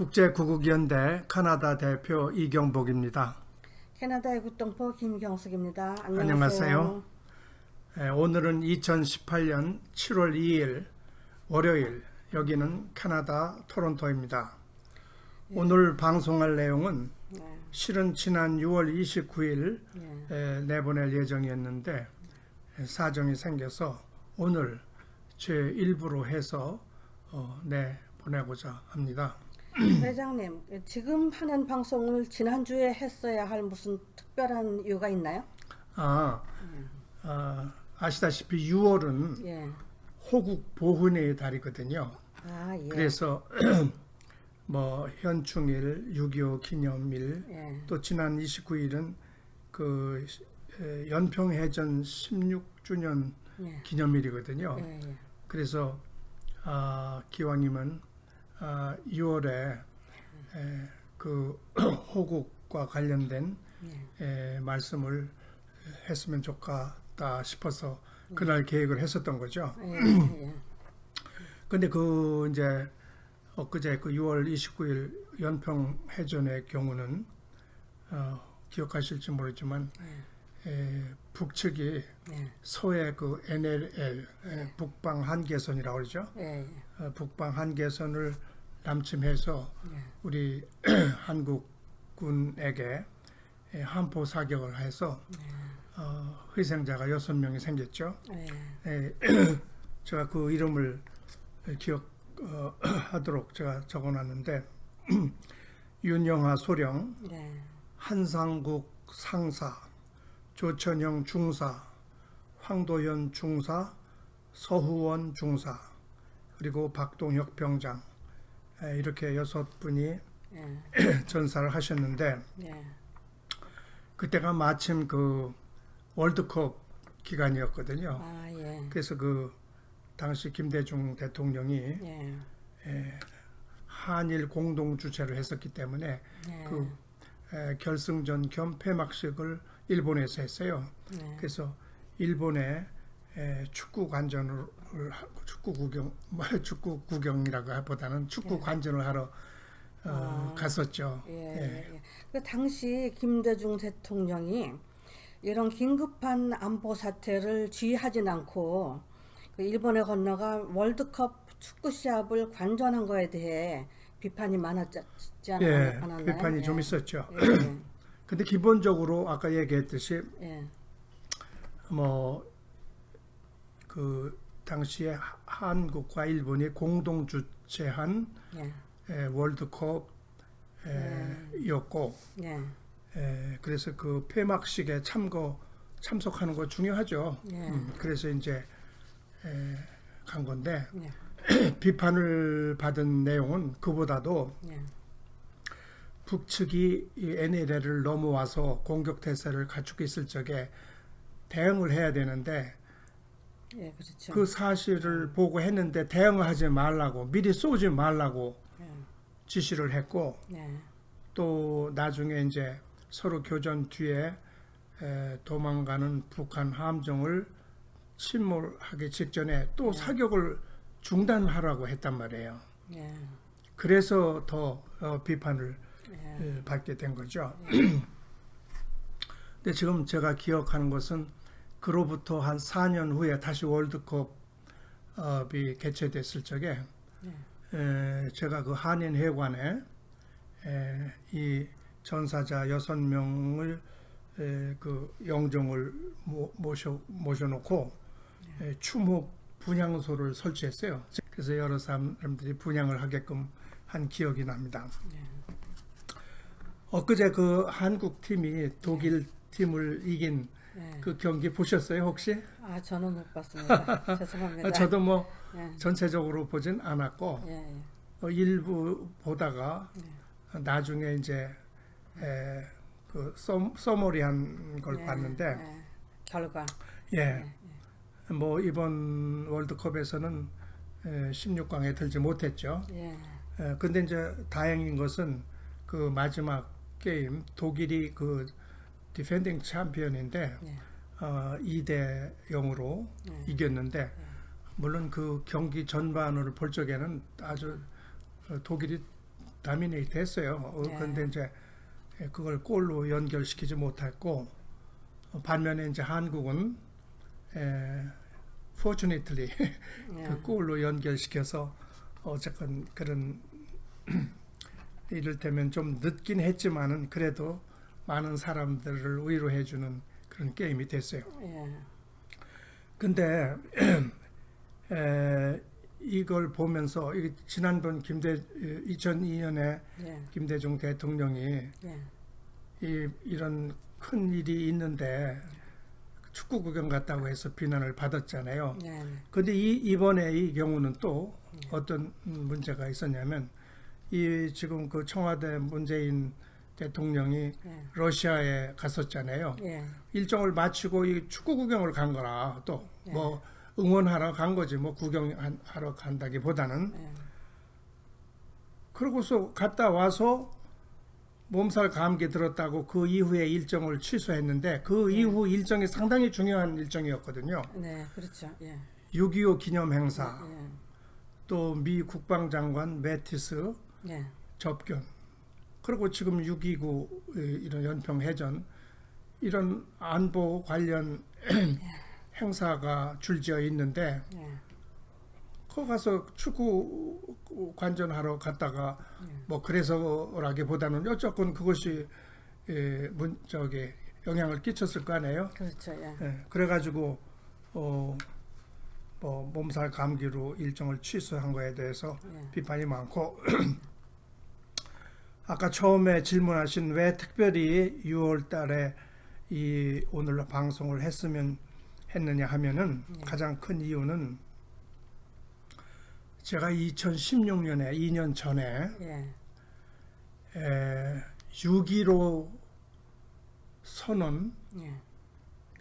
국제구국연대 캐나다 대표 이경복입니다. 캐나다의 국동포 김경숙입니다. 안녕하세요. 오늘은 2018년 7월 2일 월요일, 여기는 캐나다 토론토입니다. 오늘 방송할 내용은 실은 지난 6월 29일 내보낼 예정이었는데 사정이 생겨서 오늘 제 일부로 해서 내보내고자 합니다. 회장님, 지금 하는 방송을 지난주에 했어야 할 무슨 특별한 이유가 있나요? 아시다시피 6월은 호국 보훈의 달이거든요. 그래서 뭐 현충일, 6.25 기념일, 또 지난 29일은 그 연평해전 16주년 기념일이거든요. 그래서 기왕이면 6월에 그 호국과 관련된 말씀을 했으면 좋겠다 싶어서 그날 계획을 했었던 거죠. 근데 그 이제 엊그제 그 6월 29일 연평해전의 경우는 기억하실지 모르지만 북측이 소의 그 NLL 북방 한계선이라고 그러죠. 북방 한계선을 남침해서 우리 한국군에게 함포 사격을 해서 희생자가 6명이 생겼죠. 제가 그 이름을 기억하도록 제가 적어놨는데 윤영하 소령, 한상국 상사, 조천영 중사, 황도현 중사, 서후원 중사, 그리고 박동혁 병장, 이렇게 6분이 전사를 하셨는데 그때가 마침 그 월드컵 기간이었거든요. 그래서 그 당시 김대중 대통령이 한일 공동 주최를 했었기 때문에 그 결승전 겸 폐막식을 일본에서 했어요. 그래서 일본에 축구 구경이라고 하보다는 축구 관전을 하러 갔었죠. 그 당시 김대중 대통령이 이런 긴급한 안보 사태를 주의하진 않고 그 일본에 건너가 월드컵 축구 시합을 관전한 거에 대해 비판이 많았지 않았나요? 비판이 좀 있었죠. 근데 기본적으로 아까 얘기했듯이 뭐 그 당시에 한국과 일본이 공동 주최한 월드컵이었고 그래서 그 폐막식에 참석하는 거 중요하죠. 그래서 이제 간 건데 비판을 받은 내용은 그보다도 북측이 이 NLL을 넘어와서 공격 태세를 갖추고 있을 적에 대응을 해야 되는데 그렇죠. 그 사실을 보고 했는데 대응을 하지 말라고, 미리 쏘지 말라고 지시를 했고 또 나중에 이제 서로 교전 뒤에 도망가는 북한 함정을 침몰하기 직전에 또 사격을 중단하라고 했단 말이에요. 그래서 더 비판을 받게 된 거죠. 근데 지금 제가 기억하는 것은 그로부터 한 4년 후에 다시 월드컵이 개최됐을 적에 제가 그 한인회관에 이 전사자 6명을 그 영정을 모셔놓고 추모 분향소를 설치했어요. 그래서 여러 사람들이 분향을 하게끔 한 기억이 납니다. 엊그제 그 한국 팀이 독일 팀을 이긴 그 경기 보셨어요, 혹시? 저는 못 봤습니다. 죄송합니다. 저도 뭐 전체적으로 보진 않았고 일부 보다가 나중에 이제 그 서머리한 걸 봤는데 결과 뭐 이번 월드컵에서는 16강에 들지 못했죠. 근데 이제 다행인 것은 그 마지막 게임 독일이 그 디펜딩 챔피언인데 2대 0으로 이겼는데 물론 그 경기 전반을 볼 적에는 아주 독일이 다미네이트 했어요. 그런데 이제 그걸 골로 연결시키지 못했고, 반면에 이제 한국은 fortunately 그 골로 연결시켜서 어쨌건 그런 이를테면 좀 늦긴 했지만은 그래도 많은 사람들을 위로해주는 그런 게임이 됐어요. 예. 근데 이걸 보면서 지난번 2002년에 예. 김대중 대통령이 예. 이런 큰 일이 있는데 축구 구경 갔다고 해서 비난을 받았잖아요. 예. 근데 이번에 이 경우는 또 어떤 문제가 있었냐면 지금 그 청와대 문재인 대통령이 예. 러시아에 갔었잖아요. 예. 일정을 마치고 이 축구 구경을 간 거라 또 예. 뭐 응원하러 간 거지 뭐 구경하러 간다기보다는 예. 그러고서 갔다 와서 몸살 감기 들었다고 그 이후에 일정을 취소했는데 그 이후 일정이 상당히 중요한 일정이었거든요. 네, 그렇죠. 예. 6.25 기념 행사, 예. 또 미 국방장관 매티스 예. 접견, 그리고 지금 6.29 이런 연평해전 이런 안보 관련 행사가 줄지어 있는데 예. 거기 가서 축구 관전하러 갔다가 뭐 그래서라기보다는 어쨌건 그것이 영향을 끼쳤을 거 아니에요. 그렇죠. 예. 그래가지고 뭐 몸살 감기로 일정을 취소한 거에 대해서 비판이 많고 아까 처음에 질문하신 왜 특별히 6월달에 이 오늘 방송을 했느냐 하면은 가장 큰 이유는 제가 2016년에 2년 전에 예. 6.15 선언,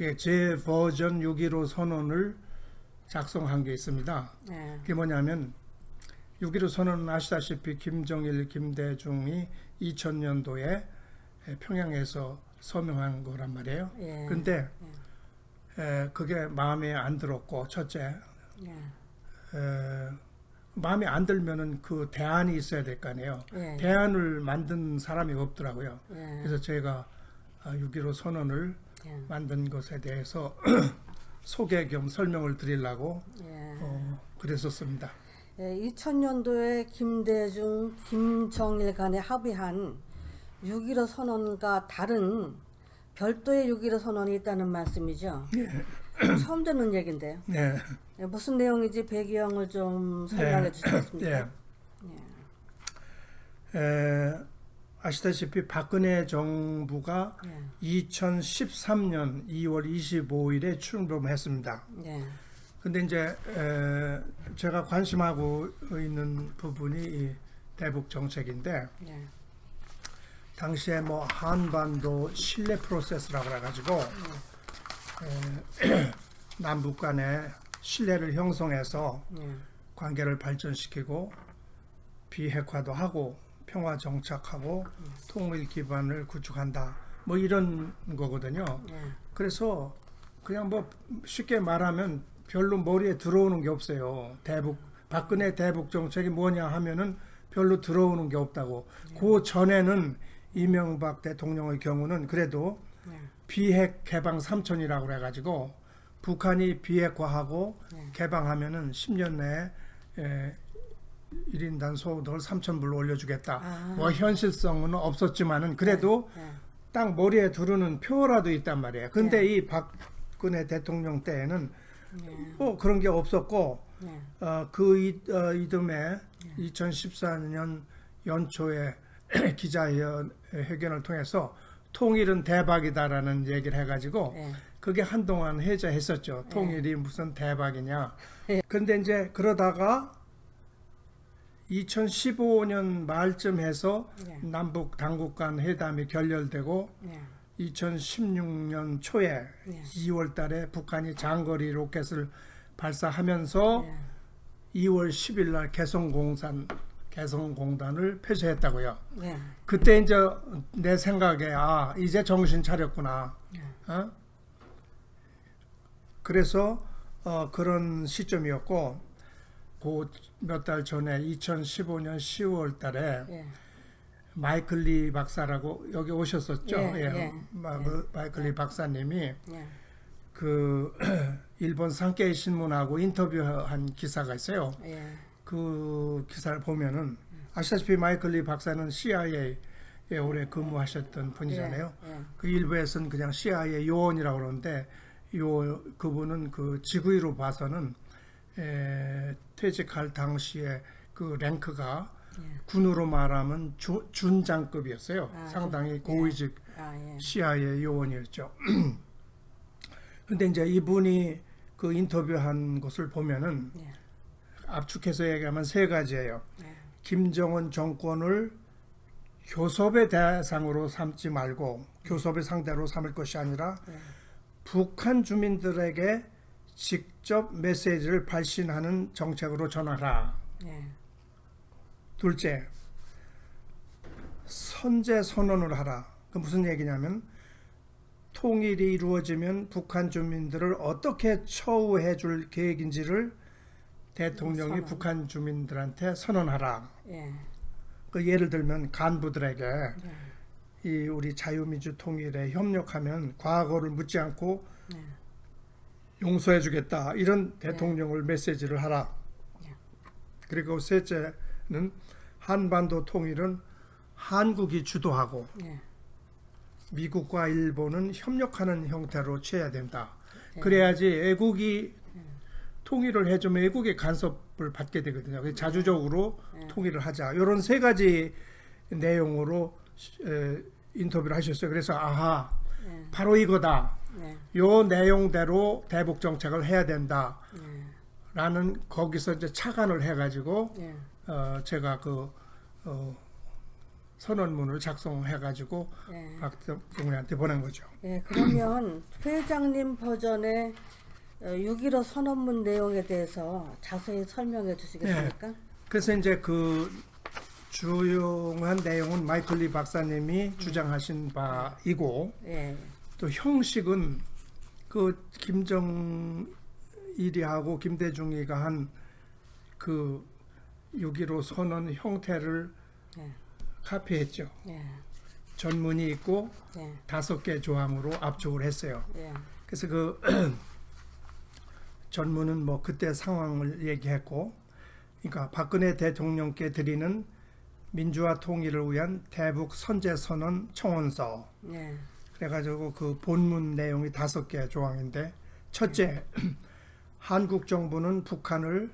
예. 제 버전 6.15 선언을 작성한 게 있습니다. 예. 그게 뭐냐면 6.15 선언은 아시다시피 김정일, 김대중이 2000년도에 평양에서 서명한 거란 말이에요. 예. 근데 그게 마음에 안 들었고 첫째 예. 마음에 안 들면은 그 대안이 있어야 될 거 아니에요. 예. 대안을 만든 사람이 없더라고요. 예. 그래서 제가 6.15 선언을 예. 만든 것에 대해서 소개 겸 설명을 드리려고 예. 그랬었습니다. 예, 2000년도에 김대중, 김정일 간에 합의한 6.15 선언과 다른 별도의 6.15 선언이 있다는 말씀이죠. 처음 듣는 얘기인데요. 네. 예, 무슨 내용인지 배경을 좀 설명해 주시겠습니까? 아시다시피 박근혜 정부가 2013년 2월 25일에 출범했습니다. 근데 이제 제가 관심하고 있는 부분이 이 대북 정책인데 당시에 뭐 한반도 신뢰 프로세스라고 그래가지고 남북 간의 신뢰를 형성해서 관계를 발전시키고 비핵화도 하고 평화 정착하고 통일 기반을 구축한다. 뭐 이런 거거든요. 그래서 그냥 뭐 쉽게 말하면 별로 머리에 들어오는 게 없어요. 박근혜 대북 정책이 뭐냐 하면은 별로 들어오는 게 없다고. 그 전에는 이명박 대통령의 경우는 그래도 비핵 개방 3천이라고 그래가지고 북한이 비핵화하고 개방하면은 10년 내에 1인당 소득을 3,000불로 올려주겠다. 뭐 현실성은 없었지만은 그래도 딱 머리에 두르는 표라도 있단 말이에요. 근데 이 박근혜 대통령 때에는 뭐 그런 게 없었고 이듬해 2014년 연초에 기자회견을 통해서 통일은 대박이다라는 얘기를 해가지고 그게 한동안 회자했었죠. 통일이 무슨 대박이냐. 근데 이제 그러다가 2015년 말쯤 해서 남북 당국 간 회담이 결렬되고 2016년 초에 2월 달에 북한이 장거리 로켓을 발사하면서 2월 10일 날 개성공단을 폐쇄했다고요. 그때 이제 내 생각에 이제 정신 차렸구나. 그래서 그런 시점이었고 그 몇 달 전에 2015년 10월 달에 마이클 리 박사라고 여기 오셨었죠. 마이클 리 예. 박사님이 예. 그 일본 산케이 신문하고 인터뷰한 기사가 있어요. 예. 그 기사를 보면은 아시다시피 마이클 리 박사는 CIA에 오래 근무하셨던 분이잖아요. 예. 예. 그 일부에서는 그냥 CIA 요원이라고 그러는데 그분은 그 직위로 봐서는 퇴직할 당시에 그 랭크가 군으로 말하면 준장급이었어요. 아, 상당히 예. 고위직 예. CIA 요원이었죠. 근데 이제 이분이 그 인터뷰한 것을 보면은 예. 압축해서 얘기하면 세 가지예요. 예. 김정은 정권을 교섭의 대상으로 삼지 말고 교섭의 상대로 삼을 것이 아니라 북한 주민들에게 직접 메시지를 발신하는 정책으로 전환하라. 예. 둘째, 선제 선언을 하라. 그 무슨 얘기냐면 통일이 이루어지면 북한 주민들을 어떻게 처우해 줄 계획인지를 대통령이 선언. 북한 주민들한테 선언하라. 예. 그 예를 들면 간부들에게 이 우리 자유민주 통일에 협력하면 과거를 묻지 않고 용서해 주겠다. 이런 대통령을 메시지를 하라. 그리고 셋째는 한반도 통일은 한국이 주도하고 미국과 일본은 협력하는 형태로 취해야 된다. 그래야지 애국이 통일을 해주면 애국의 간섭을 받게 되거든요. 그래서 자주적으로 통일을 하자. 이런 세 가지 내용으로 인터뷰를 하셨어요. 그래서 아하, 바로 이거다. 요 내용대로 대북 정책을 해야 된다. 라는 거기서 이제 착안을 해가지고 제가 그 선언문을 작성해가지고 박정희한테 보낸 거죠. 예, 그러면 회장님 버전의 6.15 선언문 내용에 대해서 자세히 설명해 주시겠습니까? 그래서 이제 그 주요한 내용은 마이클 리 박사님이 주장하신 바이고 또 형식은 그 김정일이하고 김대중이가 한 그 6.15 선언 형태를 카피했죠. 전문이 있고 5개 조항으로 압축을 했어요. 그래서 그 전문은 뭐 그때 상황을 얘기했고, 그러니까 박근혜 대통령께 드리는 민주화 통일을 위한 대북 선제 선언 청원서. 그래가지고 그 본문 내용이 5개 조항인데, 첫째, 한국 정부는 북한을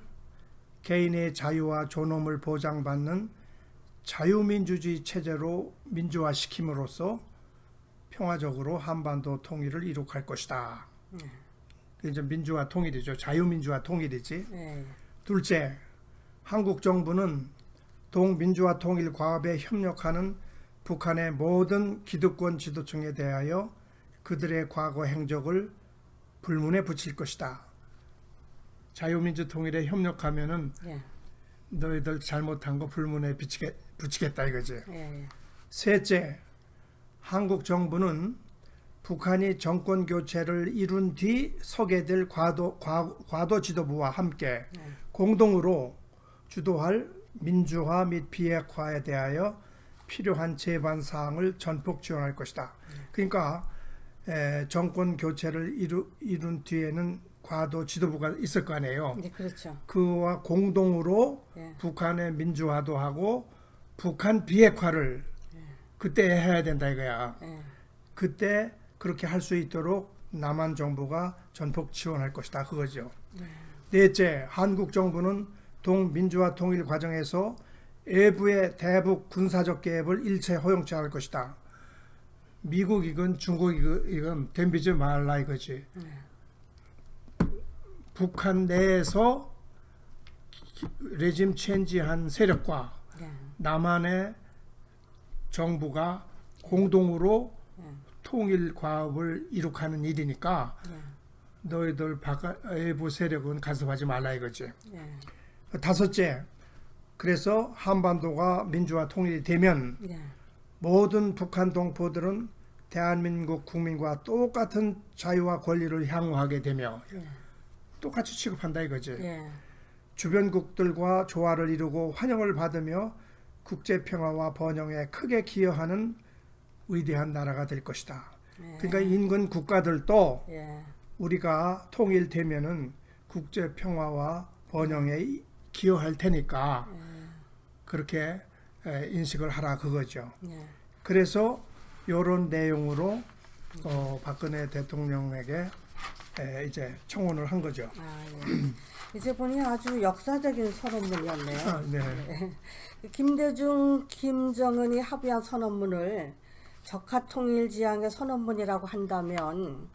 개인의 자유와 존엄을 보장받는 자유민주주의 체제로 민주화시킴으로써 평화적으로 한반도 통일을 이룩할 것이다. 이제 민주화 통일이죠. 자유민주화 통일이지. 둘째, 한국 정부는 동민주화 통일 과업에 협력하는 북한의 모든 기득권 지도층에 대하여 그들의 과거 행적을 불문에 붙일 것이다. 자유민주 통일에 협력하면은 너희들 잘못한 거 불문에 붙이겠다 이거지. 셋째, 한국 정부는 북한이 정권 교체를 이룬 뒤 서게 될 과도 지도부와 함께 공동으로 주도할 민주화 및 비핵화에 대하여 필요한 제반 사항을 전폭 지원할 것이다. 그러니까 정권 교체를 이룬 뒤에는 과도 지도부가 있을 거 아니에요. 그렇죠. 그와 공동으로 북한의 민주화도 하고 북한 비핵화를 그때 해야 된다 이거야. 그때 그렇게 할 수 있도록 남한 정부가 전폭 지원할 것이다 그거죠. 넷째, 한국 정부는 동민주화 통일 과정에서 외부의 대북 군사적 개입을 일체 허용치 않을 것이다. 미국이건 중국이건 덤비지 말라 이거지. 북한 내에서 레짐 체인지한 세력과 남한의 정부가 공동으로 통일 과업을 이룩하는 일이니까 너희들 외부 세력은 간섭하지 말라 이거지. 다섯째, 그래서 한반도가 민주화 통일이 되면 모든 북한 동포들은 대한민국 국민과 똑같은 자유와 권리를 향유하게 되며 똑같이 취급한다 이거지. 주변국들과 조화를 이루고 환영을 받으며 국제 평화와 번영에 크게 기여하는 위대한 나라가 될 것이다. 그러니까 인근 국가들도 예. 우리가 통일되면은 국제 평화와 번영에 기여할 테니까 그렇게 인식을 하라 그거죠. 예. 그래서 이런 내용으로 박근혜 대통령에게 이제 청원을 한 거죠. 아, 예. 이제 보니 아주 역사적인 선언문이었네요. 아, 네. 김대중, 김정은이 합의한 선언문을 적화통일지향의 선언문이라고 한다면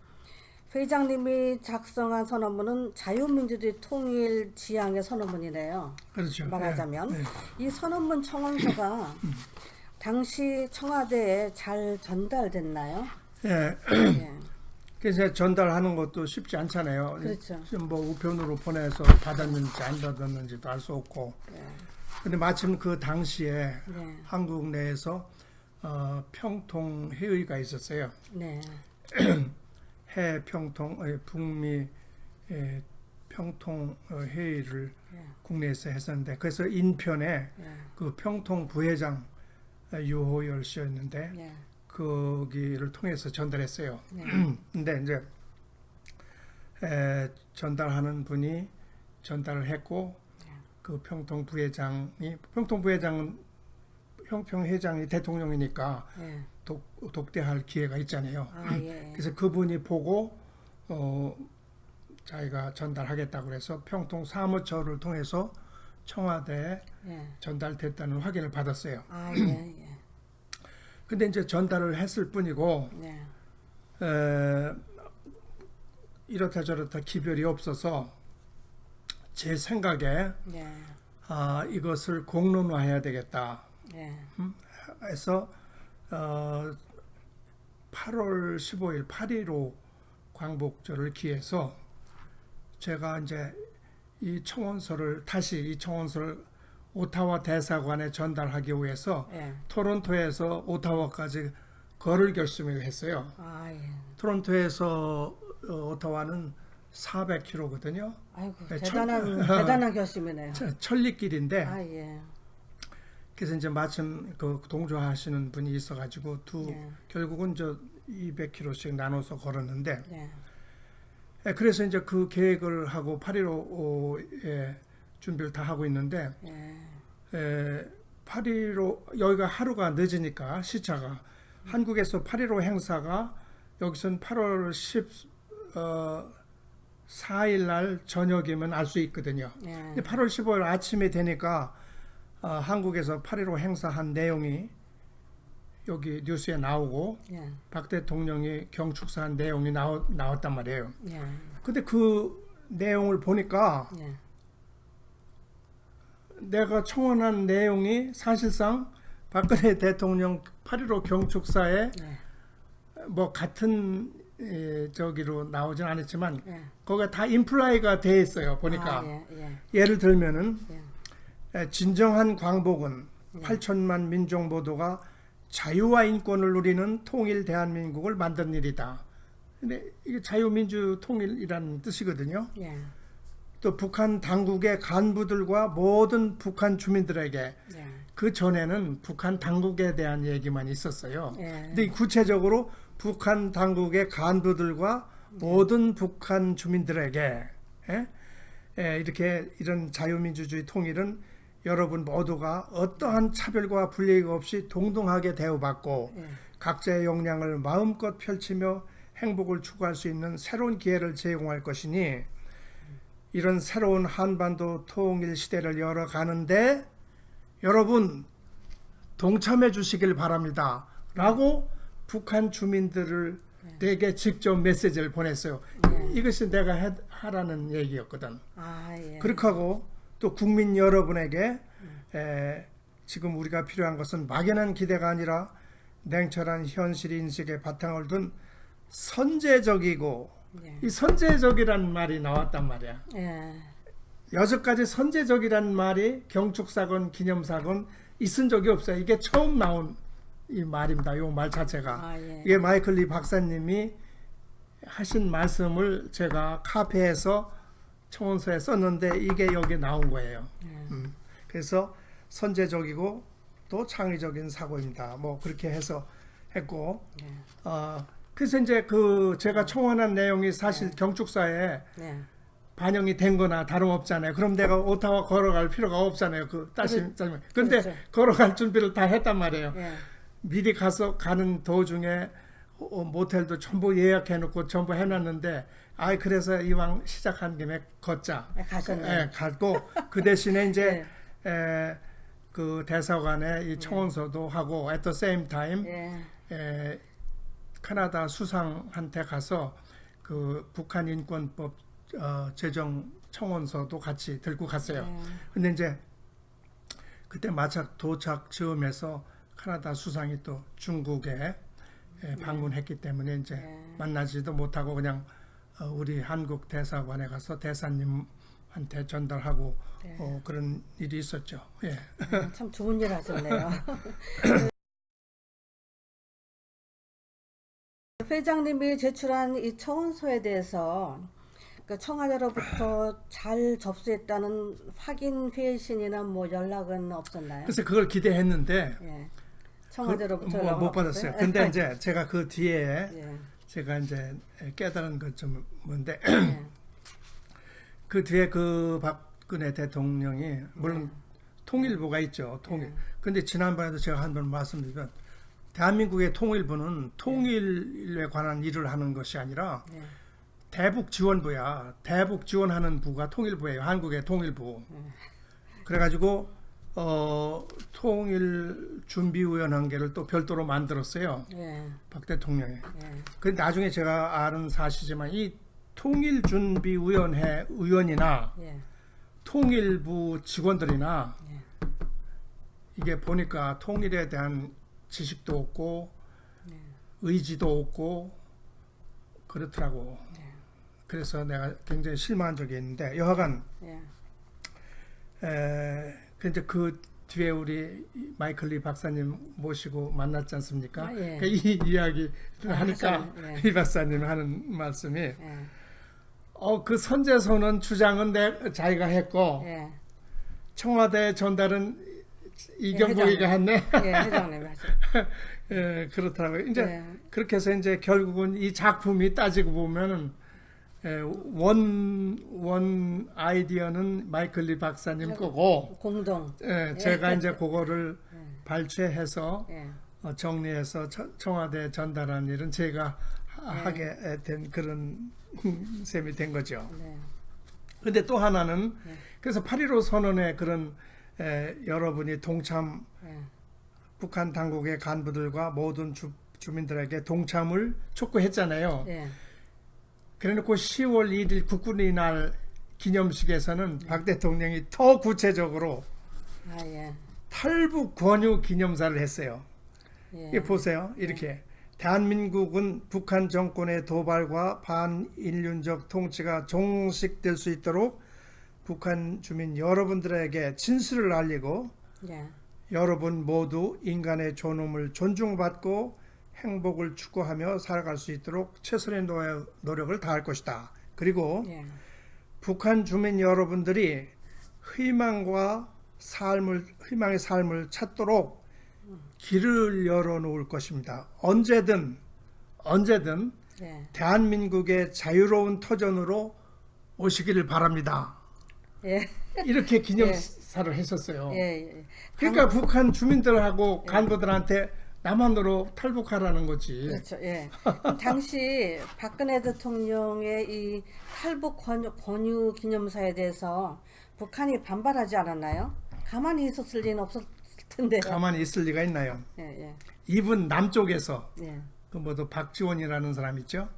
회장님이 작성한 선언문은 자유민주주의 통일지향의 선언문이네요. 그렇죠. 말하자면 네. 이 선언문 청원서가 당시 청와대에 잘 전달됐나요? 예. 예. 그래서 전달하는 것도 쉽지 않잖아요. 그렇죠. 지금 뭐 우편으로 보내서 받았는지 안 받았는지도 알 수 없고. 근데 마침 그 당시에 네. 한국 내에서 평통 회의가 있었어요. 네. 북미 평통 회의를 네. 국내에서 했었는데 그래서 인편에 네. 그 평통 부회장 유호열 씨였는데 네. 거기를 통해서 전달했어요. 네. 근데 이제 전달하는 분이 전달을 했고 그 평통 부회장은 평평회장이 대통령이니까 네. 독대할 기회가 있잖아요. 아, 예. 그래서 그분이 보고 자기가 전달하겠다고 그래서 평통 사무처를 통해서 청와대에 예. 전달됐다는 확인을 받았어요. 아, 예, 예. 근데 이제 전달을 했을 뿐이고 네. 이렇다 저렇다 기별이 없어서 제 생각에 네. 이것을 공론화해야 되겠다 네. 해서 8월 15일 8.15 광복절을 기해서 제가 이제 이 청원서를 오타와 대사관에 전달하기 위해서 예. 토론토에서 오타와까지 걸을 결심을 했어요. 아, 예. 토론토에서 오타와는 400km거든요. 아이고, 네, 대단한 결심이네요. 천리길인데 아, 예. 그래서 이제 마침 그 동조하시는 분이 있어가지고 네. 결국은 저 200km씩 나눠서 걸었는데 네. 그래서 이제 그 계획을 하고 8.15에 준비를 다 하고 있는데 예. 8.15 여기가 하루가 늦으니까 시차가 한국에서 8.15 행사가 여기서는 8월 14일 날 저녁이면 알 수 있거든요. 예. 근데 8월 15일 아침에 되니까 한국에서 8.15 행사한 내용이 여기 뉴스에 나오고 예. 박 대통령이 경축사한 내용이 나왔단 말이에요. 예. 근데 그 내용을 보니까 예. 내가 청원한 내용이 사실상 박근혜 대통령 8.15 경축사에 예. 뭐 같은 저기로 나오진 않았지만 예. 거기가 다 인플라이가 돼 있어요. 보니까 아, 예. 예. 예를 들면은 예. 진정한 광복은 8천만 민족 모두가 자유와 인권을 누리는 통일 대한민국을 만든 일이다. 근데 이게 자유민주 통일이라는 뜻이거든요. 예. 또 북한 당국의 간부들과 모든 북한 주민들에게 예. 그 전에는 북한 당국에 대한 얘기만 있었어요. 예. 근데 구체적으로 북한 당국의 간부들과 모든 북한 주민들에게 이렇게 이런 자유민주주의 통일은 여러분 모두가 어떠한 차별과 불이익 없이 동등하게 대우받고 예. 각자의 역량을 마음껏 펼치며 행복을 추구할 수 있는 새로운 기회를 제공할 것이니 이런 새로운 한반도 통일 시대를 열어가는데 여러분 동참해 주시길 바랍니다. 라고 북한 주민들에게 직접 메시지를 보냈어요. 이것이 내가 하라는 얘기였거든. 아, 예. 그렇게 하고 또 국민 여러분에게 지금 우리가 필요한 것은 막연한 기대가 아니라 냉철한 현실 인식에 바탕을 둔 선제적이고 예. 이 선제적이라는 말이 나왔단 말이야. 예. 여태까지 선제적이라는 말이 경축사건, 기념사건 있은 적이 없어요. 이게 처음 나온 이 말입니다. 이 말 자체가. 아, 예. 이게 마이클 리 박사님이 하신 말씀을 제가 카페에서 청원서에 썼는데 이게 여기 나온 거예요. 그래서 선제적이고 것도 창의적인 사고입니다. 뭐 그렇게 해서 했고 네. 그래서 이제 그 제가 청원한 내용이 사실 경축사에 네. 반영이 된 거나 다름없잖아요. 그럼 내가 오타와 걸어갈 필요가 없잖아요. 근데 그렇죠. 걸어갈 준비를 다 했단 말이에요. 예. 미리 가는 도중에 모텔도 전부 예약해 놓고 전부 해놨는데 그래서 이왕 시작한 김에 걷자. 가셨네요. 갔고 그 대신에 이제 그 대사관에 이 청원서도 하고 at the same time 캐나다 수상한테 가서 그 북한 인권법 제정 청원서도 같이 들고 갔어요. 근데 이제 그때 마침 도착 즈음에서 캐나다 수상이 또 중국에 방문했기 때문에 이제 만나지도 못하고 그냥 우리 한국 대사관에 가서 대사님한테 전달하고 그런 일이 있었죠. 예. 참 좋은 일 하셨네요. 회장님이 제출한 이 청원서에 대해서 그 청와대로부터 잘 접수했다는 확인 회신이나 뭐 연락은 없었나요? 그래서 그걸 기대했는데 예. 청와대로부터 못 연락은 받았어요. 없었어요? 근데 이제 제가 그 뒤에 예. 제가 이제 깨달은 것 좀 뭔데 예. 그 뒤에 그 박근혜 대통령이 물론 통일부가 있죠. 근데 지난번에도 제가 한 번 말씀드리면 대한민국의 통일부는 통일에 관한 일을 하는 것이 아니라 대북 지원부야. 대북 지원하는 부가 통일부예요. 한국의 통일부. 그래가지고 통일준비위원 한 개를 또 별도로 만들었어요. 박 대통령이. 근데 나중에 제가 아는 사실이지만 이 통일준비위원회 의원이나 통일부 직원들이나 이게 보니까 통일에 대한 지식도 없고 의지도 없고 그렇더라고. 그래서 내가 굉장히 실망한 적이 있는데 여하간 이제 그 뒤에 우리 마이클 리 박사님 모시고 만났지 않습니까? 그러니까 이 이야기를 하니까 이 박사님 하는 말씀이 그 선제선언 주장은 자기가 했고 청와대 전달은 이경복이가 했네. 회장님 맞아요. 그렇더라고요. 이제 그렇게 해서 이제 결국은 이 작품이 따지고 보면은 원 아이디어는 마이클 리 박사님 거고 공동. 제가 이제 그거를 발췌해서 정리해서 청와대 전달한 일은 제가 하게 된 그런 셈이 된 거죠. 근데 또 하나는 그래서 8.15 선언에 그런 여러분이 동참 북한 당국의 간부들과 모든 주민들에게 동참을 촉구했잖아요. 그래놓고 10월 1일 국군의 날 기념식에서는 박 대통령이 더 구체적으로 탈북 권유 기념사를 했어요. 보세요. 이렇게 대한민국은 북한 정권의 도발과 반인륜적 통치가 종식될 수 있도록 북한 주민 여러분들에게 진실을 알리고 여러분 모두 인간의 존엄을 존중받고 행복을 추구하며 살아갈 수 있도록 최선의 노력을 다할 것이다. 그리고 북한 주민 여러분들이 희망의 삶을 찾도록 길을 열어놓을 것입니다. 언제든 대한민국의 자유로운 터전으로 오시기를 바랍니다. 이렇게 기념사를 했었어요. 그러니까 북한 주민들하고 간부들한테 남한으로 탈북하라는 거지. 그렇죠. 당시 박근혜 대통령의 이 탈북 권유 기념사에 대해서 북한이 반발하지 않았나요? 가만히 있었을 리는 없었을 텐데. 가만히 있을 리가 있나요? 이분 남쪽에서 그 뭐도 박지원이라는 사람 있죠?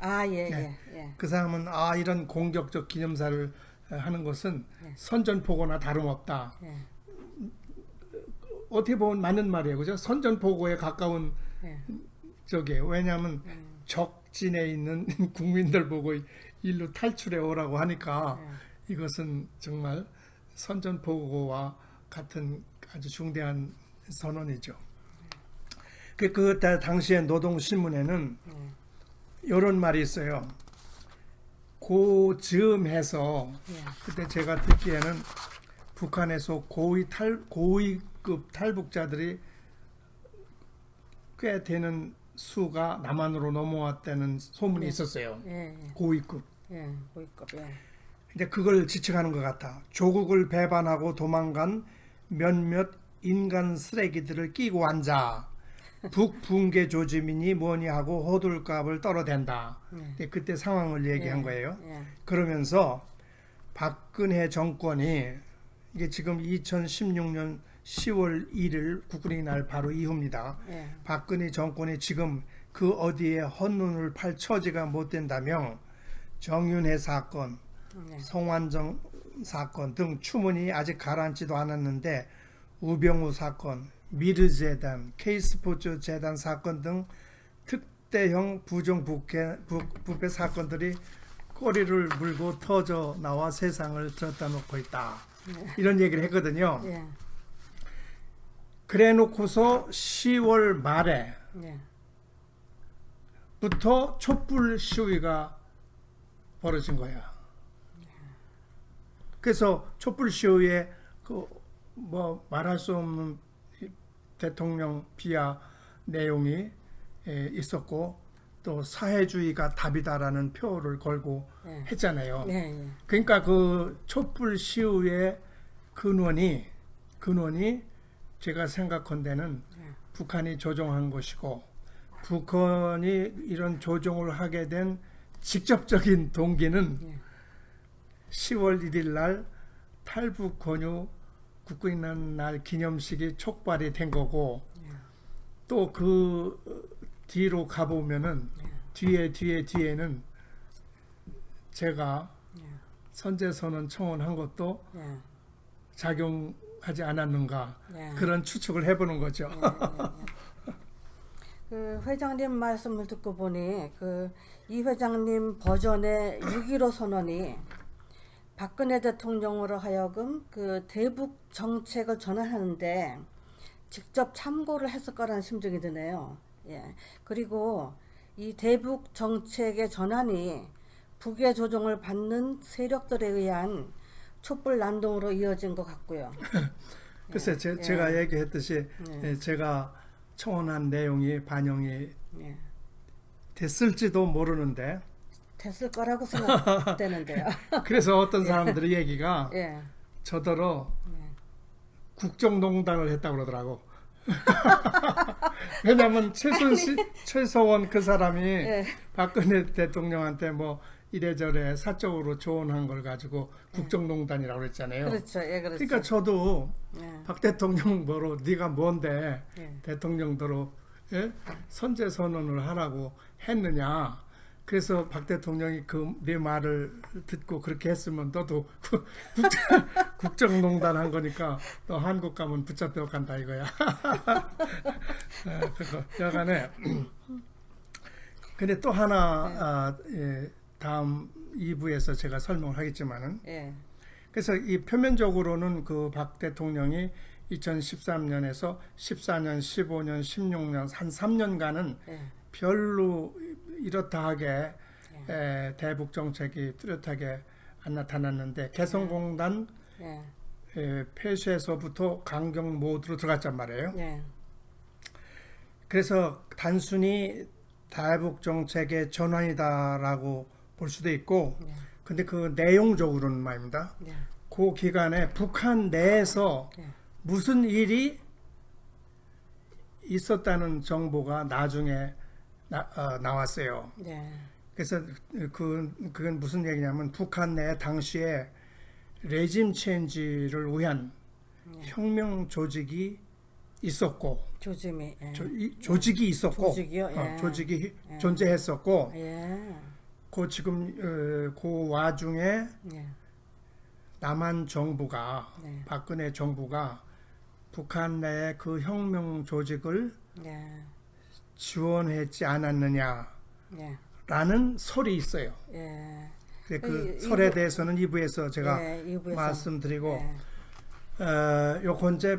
그 사람은 이런 공격적 기념사를 하는 것은 선전포고나 다름없다. 어떻게 보면 맞는 말이에요, 그죠? 선전포고에 가까운 저게 왜냐하면 적진에 있는 국민들 보고 일로 탈출해 오라고 하니까 이것은 정말 선전포고와 같은 아주 중대한 선언이죠. 그 당시에 노동신문에는 이런 말이 있어요. 그 즈음해서 그때 제가 듣기에는 북한에서 고위급 탈북자들이 꽤 되는 수가 남한으로 넘어왔다는 소문이 있었어요. 예, 고위급. 예, 고위급, 예. 근데 그걸 지칭하는 것 같아. 조국을 배반하고 도망간 몇몇 인간 쓰레기들을 끼고 앉아 북붕괴 조짐이니 뭐니 하고 호들갑을 떨어댄다. 근데 그때 상황을 얘기한 거예요. 예, 그러면서 박근혜 정권이 이게 지금 2016년 10월 1일 국군의 날 바로 이후입니다. 예, 박근혜 정권이 지금 그 어디에 헛눈을 팔 처지가 못 된다며 정윤회 사건, 예, 성완종 사건 등 추문이 아직 가라앉지도 않았는데 우병우 사건, 미르재단, K스포츠 재단 사건 등 특대형 부정부패 사건들이 꼬리를 물고 터져 나와 세상을 들었다 놓고 있다. 이런 얘기를 했거든요. 예, 그래 놓고서 10월 예, 말에부터 촛불 시위가 벌어진 거야. 그래서 촛불 시위에 그 뭐 말할 수 없는 대통령 비하 내용이 있었고 또 사회주의가 답이다라는 표를 걸고 예. 했잖아요. 예, 예. 그러니까 그 촛불 시위의 근원이 제가 생각한데는 북한이 조종한 것이고 북한이 이런 조종을 하게 된 직접적인 동기는 10월 1일 날 탈북 권유 국군의 날 기념식이 촉발이 된 거고 또 그 뒤로 가보면은 뒤에는 제가 선제선언 청원한 것도 예. 작용하지 않았는가 예. 그런 추측을 해보는 거죠. 그 회장님 말씀을 듣고 보니 그 이 회장님 버전의 6.15 선언이 박근혜 대통령으로 하여금 그 대북 정책을 전환하는데 직접 참고를 했을 거라는 심정이 드네요. 예. 그리고 이 대북 정책의 전환이 북의 조종을 받는 세력들에 의한 촛불 난동으로 이어진 것 같고요. 글쎄 제가 얘기했듯이 제가 청원한 내용이 반영이 예. 됐을지도 모르는데 됐을 거라고 생각되는데요. 그래서 어떤 사람들의 얘기가 예. 저더러 국정농단을 했다고 그러더라고. 왜냐하면 최서원 그 사람이 예. 박근혜 대통령한테 뭐 이래저래 사적으로 조언한 걸 가지고 국정농단이라고 그랬잖아요. 그렇죠. 예, 그렇죠. 그러니까 저도 예. 박 대통령 뭐로 네가 뭔데 예. 대통령대로 선제선언을 하라고 했느냐. 그래서 박 대통령이 그 네 말을 듣고 그렇게 했으면 너도 국정농단 한 거니까 너 한국 가면 붙잡혀 간다 이거야. 그거 여간에 근데 또 하나 다음 2부에서 제가 설명을 하겠지만은 예. 그래서 이 표면적으로는 그 박 대통령이 2013년에서 14년, 15년, 16년 한 3년간은 예. 별로 이렇다 하게 대북 정책이 뚜렷하게 안 나타났는데 개성공단 예. 폐쇄에서부터 강경 모드로 들어갔단 말이에요. 예. 그래서 단순히 대북 정책의 전환이다라고 볼 수도 있고 근데 그 내용적으로는 말입니다. 예. 그 기간에 북한 내에서 예. 무슨 무슨 일이 있었다는 정보가 나중에 나왔어요. 예. 그래서 그건 무슨 얘기냐면 북한 내 당시에 레짐 체인지를 위한 혁명 조직이 있었고 조짐이. 예. 조직이 있었고 조직이요? 예. 조직이 존재했었고 예. 그 지금 그 와중에 예. 남한 정부가 네. 박근혜 정부가 북한 내의 그 혁명 조직을 예. 지원했지 않았느냐라는 예. 설이 있어요. 예. 그 이- 설에 이부- 대해서는 2부에서 제가 예, 이부에서. 말씀드리고 예. 요건 이제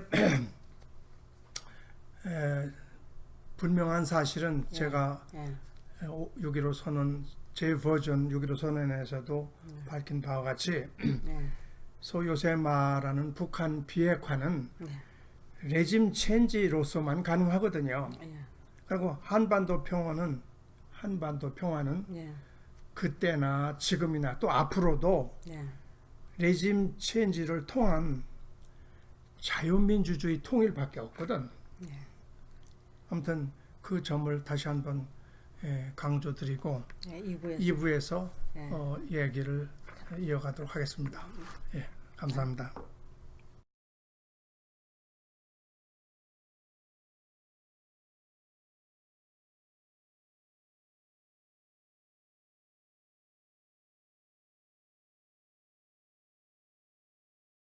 분명한 사실은 제가 예. 6.15 선언 제 버전 6.15 선언에서도 밝힌 바와 같이 예. 요새 말하는 북한 비핵화는 레짐 체인지로서만 가능하거든요. 예. 그리고 한반도 평화는 예. 그때나 지금이나 또 앞으로도 예. 레짐 체인지를 통한 자유민주주의 통일밖에 없거든. 예. 아무튼 그 점을 다시 한번 강조드리고 예. 2부에서 2부에서 예. 얘기를 이어가도록 하겠습니다. 예, 감사합니다.